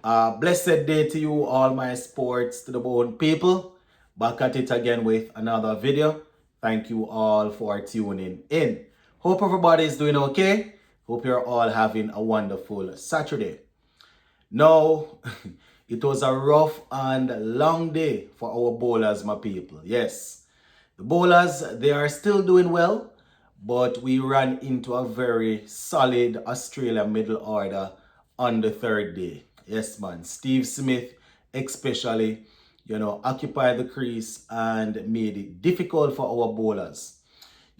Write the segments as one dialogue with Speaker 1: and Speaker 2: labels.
Speaker 1: Blessed day to you, all my sports to the bone people. Back at it again with another video. Thank you all for tuning in. Hope everybody is doing okay. Hope you're all having a wonderful Saturday. Now, it was a rough and long day for our bowlers, my people. Yes, the bowlers, they are still doing well, but we ran into a very solid Australia middle order on the third day. Yes, man. Steve Smith, especially, occupied the crease and made it difficult for our bowlers.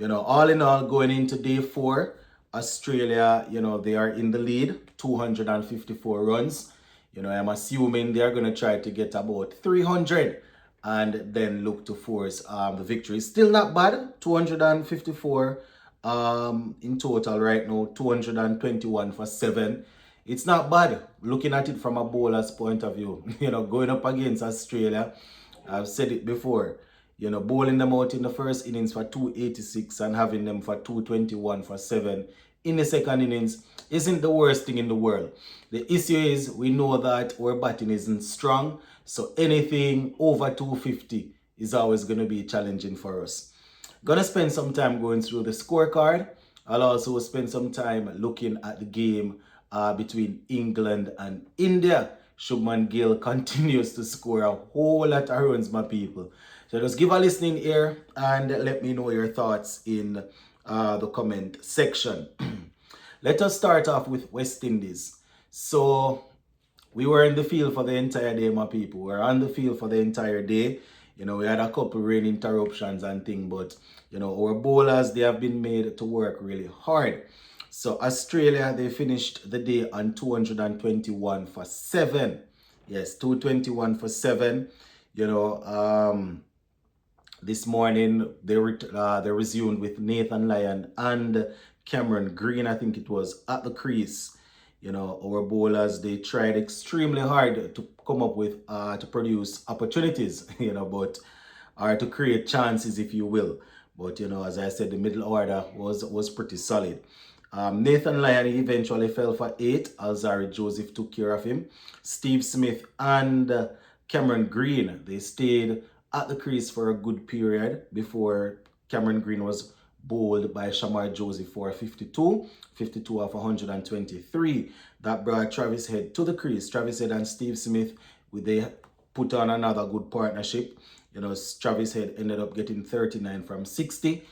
Speaker 1: All in all, going into day four, Australia, they are in the lead, 254 runs. I'm assuming they're going to try to get about 300 and then look to force the victory. Still not bad, 254 in total right now, 221 for 7. It's not bad looking at it from a bowler's point of view. Going up against Australia, I've said it before, bowling them out in the first innings for 286 and having them for 221 for 7 in the second innings isn't the worst thing in the world. The issue is we know that our batting isn't strong, so anything over 250 is always going to be challenging for us. Gonna spend some time going through the scorecard. I'll also spend some time looking at the game between England and India. Shubman Gill continues to score a whole lot of runs, my people. So just give a listening ear and let me know your thoughts in the comment section. Let us start off with West Indies. So we were in the field for the entire day, my people. We were on the field for the entire day. We had a couple rain interruptions and things, but our bowlers, they have been made to work really hard. So Australia, they finished the day on 221 for 7. Yes, 221 for 7. This morning they resumed with Nathan Lyon and Cameron Green, I think it was, at the crease. Our bowlers, they tried extremely hard to come up with, to produce opportunities, or to create chances, if you will. But, as I said, the middle order was pretty solid. Nathan Lyon eventually fell for 8. Alzarri Joseph took care of him. Steve Smith and Cameron Green, they stayed at the crease for a good period before Cameron Green was bowled by Shamar Joseph for 52 off 123. That brought Travis Head to the crease. Travis Head and Steve Smith, they put on another good partnership. Travis Head ended up getting 39 from 60.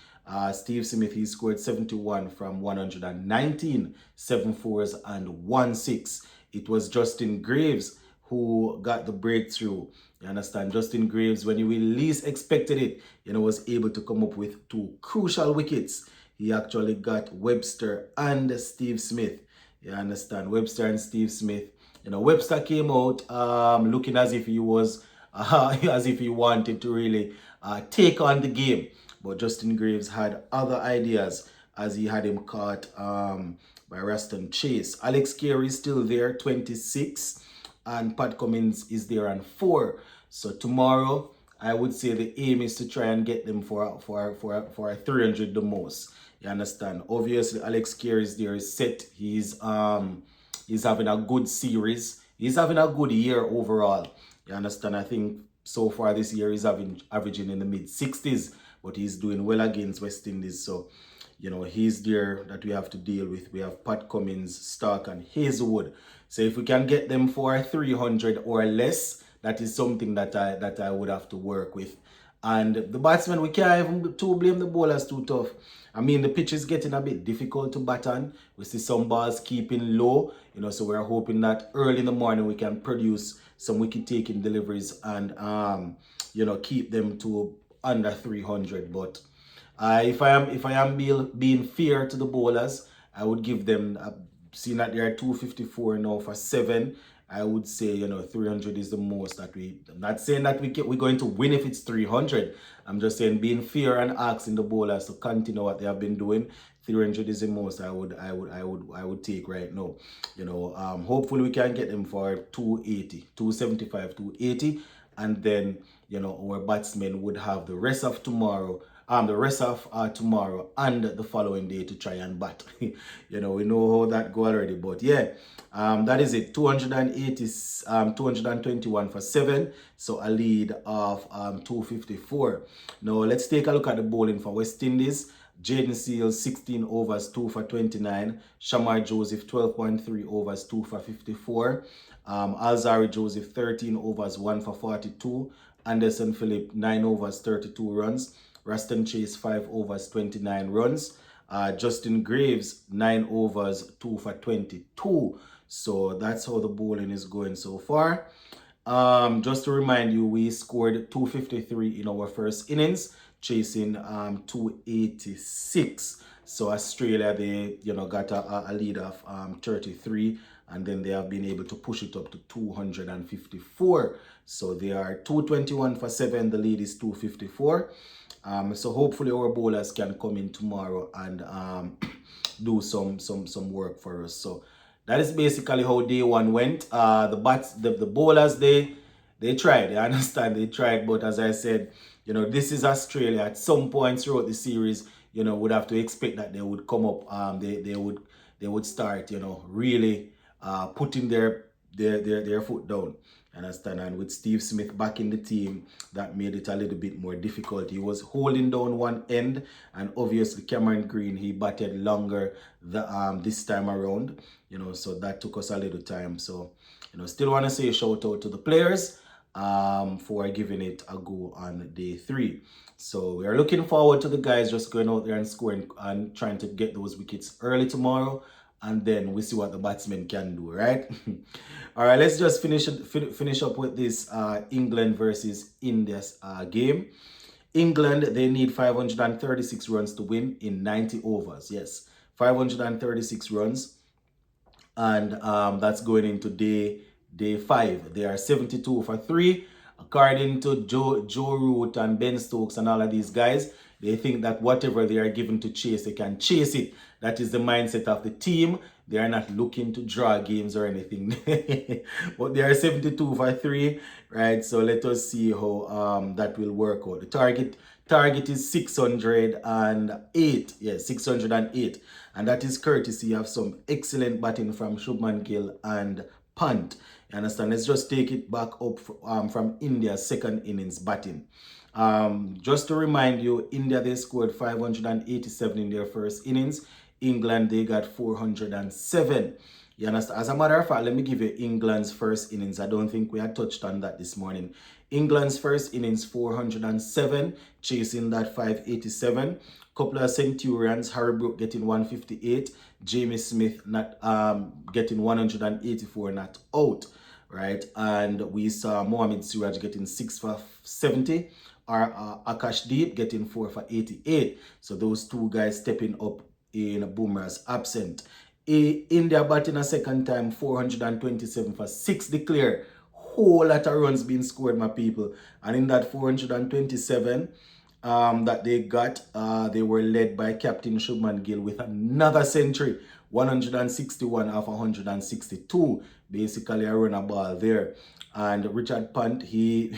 Speaker 1: Steve Smith, he scored 71 from 119, 7 fours and 1 6. It was Justin Graves who got the breakthrough. You understand? Justin Graves, when you least expected it, was able to come up with 2 crucial wickets. He actually got Webster and Steve Smith. You understand? Webster and Steve Smith. Webster came out looking as if he was, as if he wanted to really take on the game. But Justin Graves had other ideas as he had him caught by Raston Chase. Alex Carey is still there, 26. And Pat Cummins is there on 4. So tomorrow, I would say the aim is to try and get them for a 300 the most. You understand? Obviously, Alex Carey is there, is set. He's having a good series. He's having a good year overall. You understand? I think so far this year he's averaging in the mid 60s, but he's doing well against West Indies. So, he's there that we have to deal with. We have Pat Cummins, Stark, and Hazelwood. So if we can get them for 300 or less, that is something that I would have to work with. And the batsmen, we can't even blame the bowlers too tough. I mean, the pitch is getting a bit difficult to bat on. We see some balls keeping low, so we're hoping that early in the morning we can produce some wicket-taking deliveries and, keep them to under 300. But if I am being fair to the bowlers, I would give them, seeing that they are 254 now for 7, I would say, 300 is the most that I'm not saying that we're going to win if it's 300. I'm just saying being fair and asking the bowlers to continue what they have been doing. 300 is the most I would take right now. Hopefully we can get them for 280, 275, 280. And then, our batsmen would have the rest of tomorrow the rest of tomorrow and the following day to try and bat. We know how that go already, but yeah, that is it. 221 for 7, so a lead of 254. Now let's take a look at the bowling for West Indies. Jaden Seals 16 overs 2 for 29. Shamar Joseph 12.3 overs 2 for 54. Alzari Joseph 13 overs 1 for 42. Anderson Phillip 9 overs 32 runs. Raston Chase 5 overs 29 runs. Justin Graves 9 overs 2 for 22. So that's how the bowling is going so far. Just to remind you, we scored 253 in our first innings, chasing 286. So Australia, they got a lead of 33, and then they have been able to push it up to 254. So they are 221 for 7. The lead is 254. So hopefully our bowlers can come in tomorrow and do some work for us. So that is basically how day one went. The bowlers, they tried. I understand they tried, but as I said, this is Australia. At some point throughout the series, would have to expect that they would come up. They would start, really putting their foot down. Understand? And with Steve Smith back in the team, that made it a little bit more difficult. He was holding down one end, and obviously Cameron Green, he batted longer this time around, so that took us a little time. So, still want to say a shout out to the players for giving it a go on day 3. So we are looking forward to the guys just going out there and scoring and trying to get those wickets early tomorrow. And then we see what the batsmen can do, right? All right, let's just finish up with this England versus India game. England, they need 536 runs to win in 90 overs. Yes, 536 runs. And that's going into day 5. They are 72 for 3. According to Joe Root and Ben Stokes and all of these guys, they think that whatever they are given to chase, they can chase it. That is the mindset of the team. They are not looking to draw games or anything. But they are 72 for 3, right? So let us see how that will work out. The target is 608. Yes, 608. And that is courtesy of some excellent batting from Shubman Gill and Pant. You understand? Let's just take it back up from India's second innings batting. Just to remind you, India, they scored 587 in their first innings. England, they got 407. You understand? As a matter of fact, let me give you England's first innings. I don't think we had touched on that this morning. England's first innings, 407, chasing that 587. Couple of centurions, Harry Brook getting 158, Jamie Smith not getting 184, not out, right? And we saw Mohammad Siraj getting 6 for 70, or Akash Deep getting 4 for 88. So those two guys stepping up in Bumrah's absent. India batting a second time, 427 for 6 declare. Whole lot of runs being scored, my people. And in that 427 that they got, they were led by Captain Shubman Gill with another century, 161 off 162. Basically a run a ball there. And Richard Pant, he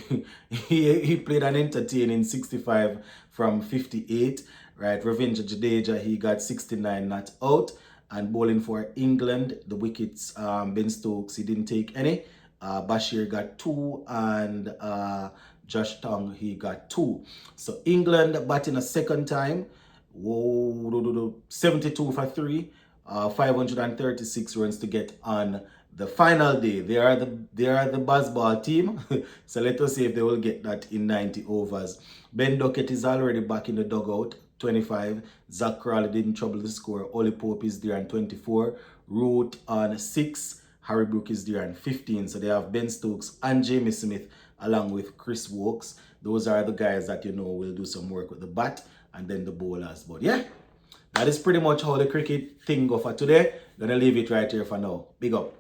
Speaker 1: played an entertaining 65 from 58. Right, Ravindra Jadeja, he got 69 not out. And bowling for England, the wickets, Ben Stokes, he didn't take any. Bashir got 2, and Josh Tongue, he got 2. So England batting a second time, 72 for 3, 536 runs to get on the final day. They are the Bazball team. So let us see if they will get that in 90 overs. Ben Duckett is already back in the dugout, 25. Zach Crawley didn't trouble the score. Ollie Pope is there on 24. Root on 6. Harry Brook is there on 15. So they have Ben Stokes and Jamie Smith along with Chris Wokes. Those are the guys that will do some work with the bat and then the bowlers. But yeah, that is pretty much how the cricket thing go for today. Gonna leave it right here for now. Big up.